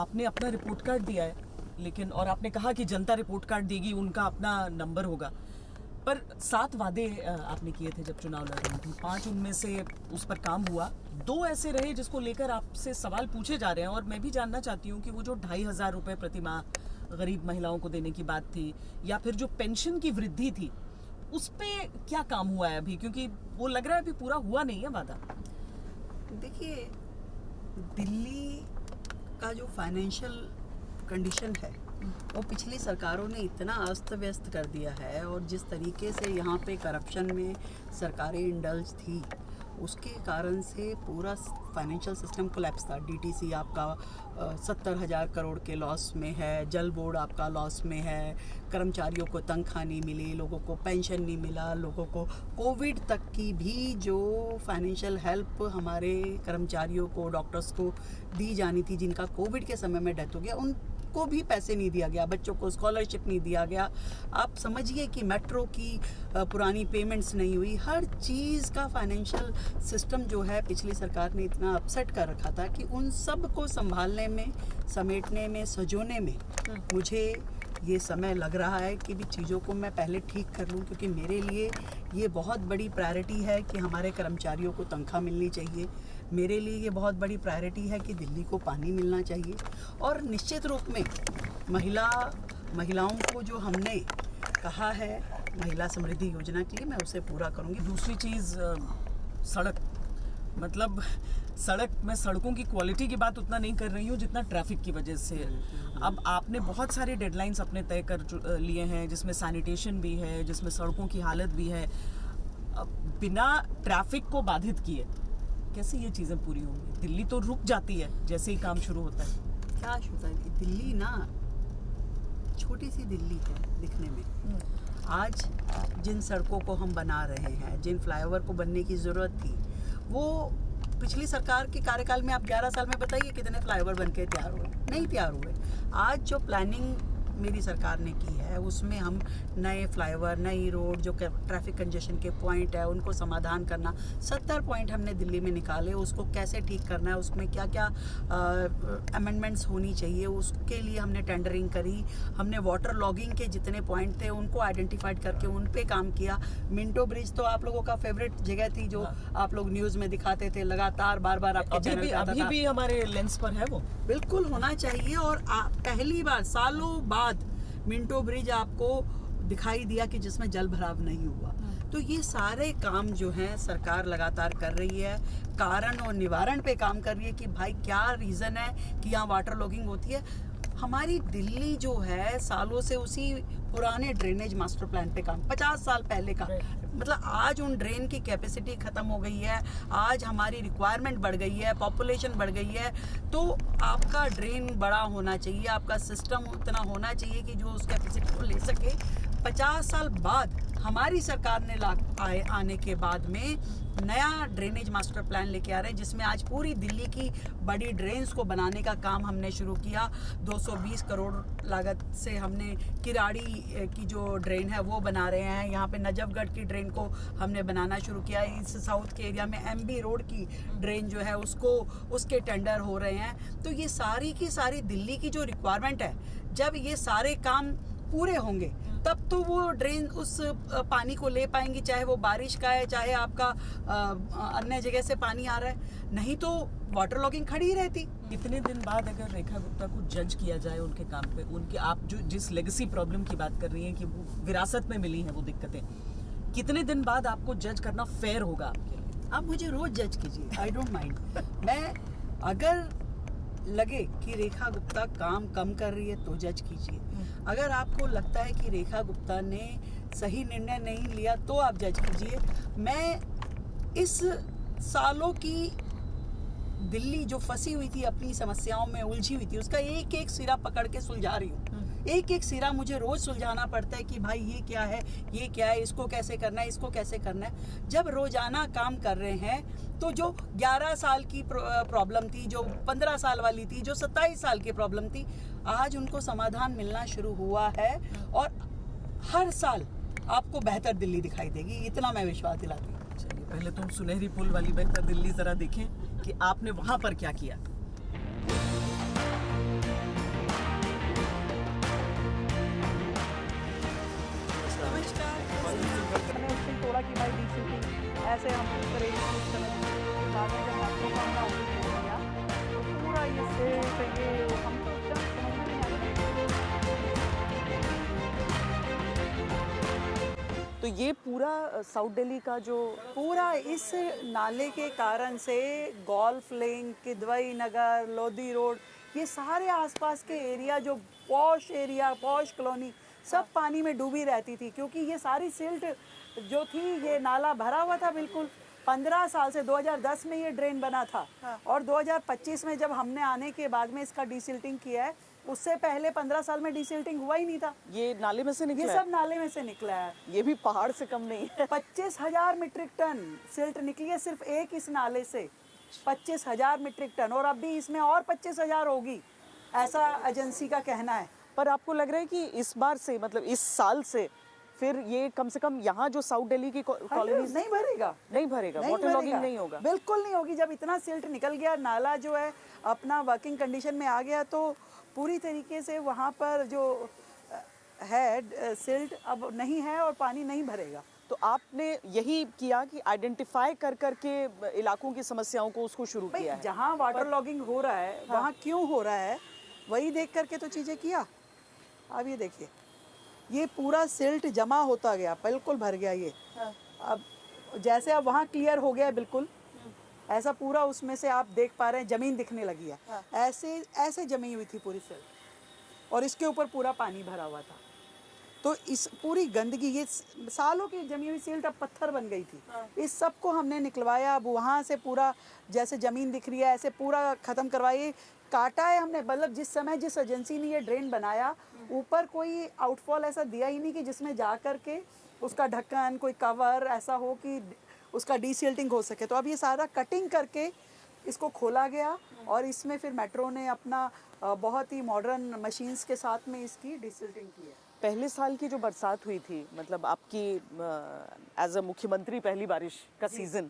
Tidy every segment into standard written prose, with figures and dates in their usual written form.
आपने अपना report card दिया है, लेकिन और आपने कहा कि जनता रिपोर्ट कार्ड देगी, उनका अपना नंबर होगा, पर 7 वादे आपने किए थे जब चुनाव लड़ रही थी। 5 उनमें से उस पर काम हुआ, 2 ऐसे रहे जिसको लेकर आपसे सवाल पूछे जा रहे हैं। और मैं भी जानना चाहती हूँ कि वो जो 2,500 रुपये प्रति माह गरीब महिलाओं को देने की बात थी, या फिर जो पेंशन की वृद्धि थी, उस पे क्या काम हुआ है अभी? क्योंकि वो लग रहा है अभी पूरा हुआ नहीं है वादा। देखिए, दिल्ली का जो फाइनेंशियल कंडीशन है वो पिछली सरकारों ने इतना अस्त व्यस्त कर दिया है, और जिस तरीके से यहाँ पे करप्शन में सरकारें इंडल्ज थी, उसके कारण से पूरा फाइनेंशियल सिस्टम कोलैप्स था। डीटीसी आपका 70,000 करोड़ के लॉस में है, जल बोर्ड आपका लॉस में है, कर्मचारियों को तनख्वाह नहीं मिली, लोगों को पेंशन नहीं मिला, लोगों को कोविड तक की भी जो फाइनेंशियल हेल्प हमारे कर्मचारियों को, डॉक्टर्स को दी जानी थी, जिनका कोविड के समय में डेथ हो गया, उनको भी पैसे नहीं दिया गया, बच्चों को स्कॉलरशिप नहीं दिया गया। आप समझिए कि मेट्रो की पुरानी पेमेंट्स नहीं हुई। हर चीज़ का फाइनेंशियल सिस्टम जो है पिछली सरकार ने इतना अपसेट कर रखा था कि उन सब को संभालने में, समेटने में, सजोने में मुझे ये समय लग रहा है कि भी चीज़ों को मैं पहले ठीक कर लूँ, क्योंकि मेरे लिए ये बहुत बड़ी प्रायोरिटी है कि हमारे कर्मचारियों को तनख्वाह मिलनी चाहिए। मेरे लिए ये बहुत बड़ी प्रायोरिटी है कि दिल्ली को पानी मिलना चाहिए। और निश्चित रूप में महिलाओं को जो हमने कहा है महिला समृद्धि योजना के लिए, मैं उसे पूरा करूँगी। दूसरी चीज़ सड़क, मतलब मैं सड़कों की क्वालिटी की बात उतना नहीं कर रही हूँ जितना ट्रैफिक की वजह से। अब आपने बहुत सारे डेडलाइंस अपने तय कर लिए हैं, जिसमें सैनिटेशन भी है, जिसमें सड़कों की हालत भी है। अब बिना ट्रैफिक को बाधित किए कैसे ये चीज़ें पूरी होंगी? दिल्ली तो रुक जाती है जैसे ही काम शुरू होता है। क्या होता है, दिल्ली ना छोटी सी दिल्ली है दिखने में। आज जिन सड़कों को हम बना रहे हैं, जिन फ्लाईओवर को बनने की ज़रूरत थी, वो पिछली सरकार के कार्यकाल में आप 11 साल में बताइए कितने फ्लाईओवर बन के तैयार हुए? नहीं तैयार हुए। आज जो प्लानिंग मेरी सरकार ने की है उसमें हम नए फ्लाईओवर, नई रोड, जो ट्रैफिक कंजेशन के पॉइंट है उनको समाधान करना, 70 पॉइंट हमने दिल्ली में निकाले, उसको कैसे ठीक करना है, उसमें क्या क्या अमेंडमेंट्स होनी चाहिए, उसके लिए हमने टेंडरिंग करी। हमने वाटर लॉगिंग के जितने पॉइंट थे उनको आइडेंटिफाइड करके उन पे काम किया। मिंटो ब्रिज तो आप लोगों का फेवरेट जगह थी, जो आप लोग न्यूज़ में दिखाते थे लगातार, बार बार आपके चैनल पे आता था। अभी भी हमारे लेंस पर है वो। बिल्कुल होना चाहिए। और पहली बार सालों बाद मिंटो ब्रिज आपको दिखाई दिया कि जिसमें जल भराव नहीं हुआ। तो ये सारे काम जो हैं सरकार लगातार कर रही है, कारण और निवारण पे काम कर रही है कि भाई क्या रीज़न है कि यहाँ वाटर लॉगिंग होती है। हमारी दिल्ली जो है सालों से उसी पुराने ड्रेनेज मास्टर प्लान पे काम, 50 साल पहले का, मतलब आज उन ड्रेन की कैपेसिटी खत्म हो गई है, आज हमारी रिक्वायरमेंट बढ़ गई है, पॉपुलेशन बढ़ गई है, तो आपका ड्रेन बड़ा होना चाहिए, आपका सिस्टम उतना होना चाहिए कि जो उस कैपेसिटी को ले सके। 50 साल बाद हमारी सरकार ने आने के बाद में नया ड्रेनेज मास्टर प्लान लेके आ रहे हैं, जिसमें आज पूरी दिल्ली की बड़ी ड्रेन्स को बनाने का काम हमने शुरू किया। 220 करोड़ लागत से हमने किराड़ी की जो ड्रेन है वो बना रहे हैं। यहाँ पे नजफगढ़ की ड्रेन को हमने बनाना शुरू किया। इस साउथ के एरिया में एमबी रोड की ड्रेन जो है उसके टेंडर हो रहे हैं। तो ये सारी की सारी दिल्ली की जो रिक्वायरमेंट है, जब ये सारे काम पूरे होंगे तब तो वो ड्रेन उस पानी को ले पाएंगी, चाहे वो बारिश का है, चाहे आपका अन्य जगह से पानी आ रहा है, नहीं तो वाटर लॉगिंग खड़ी ही रहती। इतने दिन बाद अगर रेखा गुप्ता को जज किया जाए उनके काम पे, उनके, आप जो जिस लेगेसी प्रॉब्लम की बात कर रही हैं कि वो विरासत में मिली हैं वो दिक्कतें, कितने दिन बाद आपको जज करना फेयर होगा आपके लिए? आप मुझे रोज जज कीजिए, आई डोंट माइंड। मैं अगर लगे कि रेखा गुप्ता काम कम कर रही है तो जज कीजिए। अगर आपको लगता है कि रेखा गुप्ता ने सही निर्णय नहीं लिया तो आप जज कीजिए। मैं इस सालों की दिल्ली जो फंसी हुई थी, अपनी समस्याओं में उलझी हुई थी, उसका एक एक सिरा पकड़ के सुलझा रही हूँ। एक एक सिरा मुझे रोज सुलझाना पड़ता है कि भाई ये क्या है, ये क्या है, इसको कैसे करना है, इसको कैसे करना है। जब रोजाना काम कर रहे हैं तो जो 11 साल की प्रॉब्लम थी, जो 15 साल वाली थी, जो 27 साल की प्रॉब्लम थी, आज उनको समाधान मिलना शुरू हुआ है। और हर साल आपको बेहतर दिल्ली दिखाई देगी, इतना मैं विश्वास दिलाती हूँ। चलिए, पहले तो हम सुनहरी पुल वाली बेहतर दिल्ली जरा देखें कि आपने वहां पर क्या किया। ऐसे हम ट्रेन यूज करेंगे, बाद में जब मेट्रो का हमने ऑपरेशन किया तो पूरा ये सिल्ट ये हम तो एकदम समझ में नहीं आया। तो ये पूरा साउथ दिल्ली का जो पूरा इस नाले के कारण से गोल्फ लिंक, किदवई नगर, लोधी रोड, ये सारे आसपास के एरिया जो पॉश एरिया, पॉश कॉलोनी सब पानी में डूबी रहती थी, क्योंकि ये सारी सिल्ट जो थी, ये नाला भरा हुआ था बिल्कुल। 15 साल से 2010 में ये ड्रेन बना था और 2025 में जब हमने आने के बाद में इसका डीसिल्टिंग किया है, उससे पहले 15 साल में डीसिल्टिंग हुआ ही नहीं था। ये नाले में से निकला ये है? सब नाले में से निकला है। ये भी पहाड़ से कम नहीं है। 25,000 मीट्रिक टन सिल्ट निकली है सिर्फ एक इस नाले से, 25,000 मीट्रिक टन, और अभी इसमें और 25,000 होगी, ऐसा एजेंसी का कहना है। पर आपको लग रहा है कि इस बार से, मतलब इस साल से फिर ये कम से कम यहाँ जो साउथ दिल्ली की कॉलोनीज नहीं भरेगा, नहीं भरेगा, वाटर लॉगिंग नहीं होगा? बिल्कुल नहीं होगी। जब इतना सिल्ट निकल गया, नाला जो है अपना वर्किंग कंडीशन में आ गया, तो पूरी तरीके से वहाँ पर जो है सिल्ट अब नहीं है और पानी नहीं भरेगा। तो आपने यही किया कि आइडेंटिफाई कर करके इलाकों की समस्याओं को उसको शुरू किया है। जहाँ वाटर लॉगिंग हो रहा है वहाँ क्यों हो रहा है, वही देख करके तो चीज़ें किया। अब ये देखिए, ये पूरा सिल्ट जमा होता गया, बिल्कुल भर गया ये। अब जैसे अब वहाँ क्लियर हो गया है बिल्कुल, ऐसा पूरा उसमें से आप देख पा रहे हैं, जमीन दिखने लगी है। ऐसे ऐसे जमी हुई थी पूरी सिल्ट, और इसके ऊपर पूरा पानी भरा हुआ था। तो इस पूरी गंदगी, ये सालों की जमी हुई सिल्ट अब पत्थर बन गई थी। इस सब को हमने निकलवाया। अब वहाँ से पूरा जैसे जमीन दिख रही है ऐसे पूरा ख़त्म करवाइए, काटा है हमने। मतलब जिस समय जिस एजेंसी ने ये ड्रेन बनाया, ऊपर कोई आउटफॉल ऐसा दिया ही नहीं कि जिसमें जा कर के उसका ढक्कन, कोई कवर ऐसा हो कि उसका डीसिल्टिंग हो सके। तो अब ये सारा कटिंग करके इसको खोला गया, और इसमें फिर मेट्रो ने अपना बहुत ही मॉडर्न मशीन्स के साथ में इसकी डीसिल्टिंग की है। पहले साल की जो बरसात हुई थी, मतलब आपकी एज अ मुख्यमंत्री पहली बारिश का सीजन,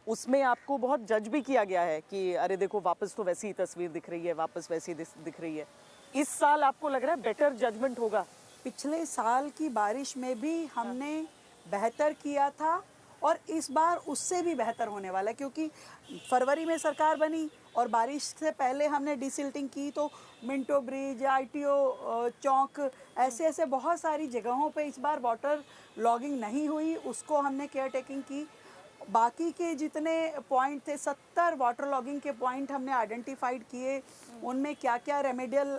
उसमें आपको बहुत जज भी किया गया है कि अरे देखो वापस तो वैसी ही तस्वीर दिख रही है, वापस वैसी दिख रही है। इस साल आपको लग रहा है बेटर जजमेंट होगा? पिछले साल की बारिश में भी हमने बेहतर किया था, और इस बार उससे भी बेहतर होने वाला है, क्योंकि फरवरी में सरकार बनी और बारिश से पहले हमने डिसिल्टिंग की। तो मिंटो ब्रिज, ITO चौक, ऐसे ऐसे बहुत सारी जगहों पे इस बार वाटर लॉगिंग नहीं हुई, उसको हमने केयर टेकिंग की। बाकी के जितने पॉइंट थे, 70 वाटर लॉगिंग के पॉइंट हमने आइडेंटिफाइड किए, उनमें क्या क्या रेमेडियल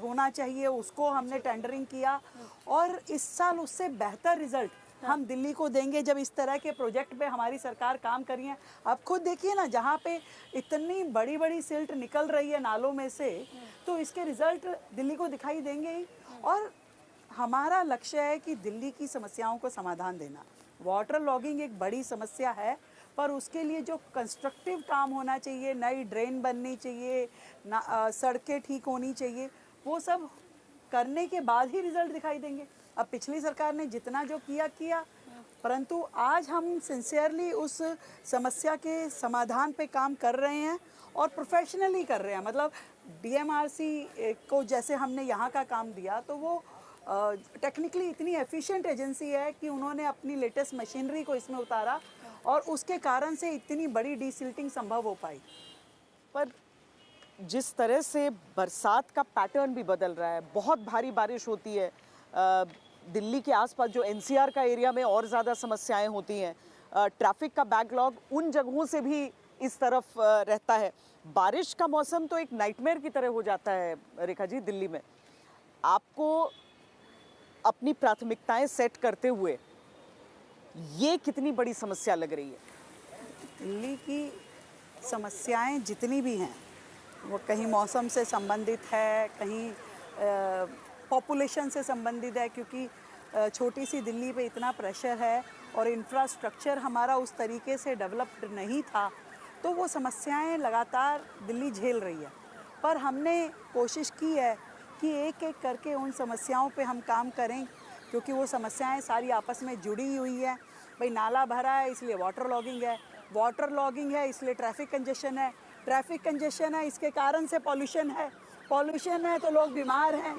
होना चाहिए उसको हमने टेंडरिंग किया, और इस साल उससे बेहतर रिजल्ट हम दिल्ली को देंगे जब इस तरह के प्रोजेक्ट पे हमारी सरकार काम कर रही है। आप खुद देखिए ना, जहाँ पे इतनी बड़ी बड़ी सिल्ट निकल रही है नालों में से, तो इसके रिजल्ट दिल्ली को दिखाई देंगे ही। और हमारा लक्ष्य है कि दिल्ली की समस्याओं को समाधान देना। वाटर लॉगिंग एक बड़ी समस्या है, पर उसके लिए जो कंस्ट्रक्टिव काम होना चाहिए, नई ड्रेन बननी चाहिए, सड़कें ठीक होनी चाहिए, वो सब करने के बाद ही रिजल्ट दिखाई देंगे। अब पिछली सरकार ने जितना जो किया, परंतु आज हम सिंसियरली उस समस्या के समाधान पे काम कर रहे हैं, और प्रोफेशनली कर रहे हैं। मतलब DMRC को जैसे हमने यहाँ का काम दिया, तो वो टेक्निकली इतनी एफिशिएंट एजेंसी है कि उन्होंने अपनी लेटेस्ट मशीनरी को इसमें उतारा, और उसके कारण से इतनी बड़ी डीसिल्टिंग संभव हो पाई। पर जिस तरह से बरसात का पैटर्न भी बदल रहा है, बहुत भारी बारिश होती है, दिल्ली के आसपास जो NCR का एरिया में और ज़्यादा समस्याएं होती हैं, ट्रैफिक का बैकलॉग उन जगहों से भी इस तरफ रहता है। बारिश का मौसम तो एक नाइटमेयर की तरह हो जाता है रेखा जी दिल्ली में। आपको अपनी प्राथमिकताएं सेट करते हुए ये कितनी बड़ी समस्या लग रही है? दिल्ली की समस्याएं जितनी भी हैं, वो कहीं मौसम से संबंधित है, कहीं पॉपुलेशन से संबंधित है, क्योंकि छोटी सी दिल्ली पे इतना प्रेशर है और इंफ्रास्ट्रक्चर हमारा उस तरीके से डेवलप्ड नहीं था, तो वो समस्याएं लगातार दिल्ली झेल रही है। पर हमने कोशिश की है कि एक एक करके उन समस्याओं पे हम काम करें, क्योंकि वो समस्याएं सारी आपस में जुड़ी हुई है। भाई नाला भरा है इसलिए वाटर लॉगिंग है, वाटर लॉगिंग है इसलिए ट्रैफिक कंजेशन है, ट्रैफिक कंजेशन है इसके कारण से पॉल्यूशन है, पॉल्यूशन है तो लोग बीमार हैं।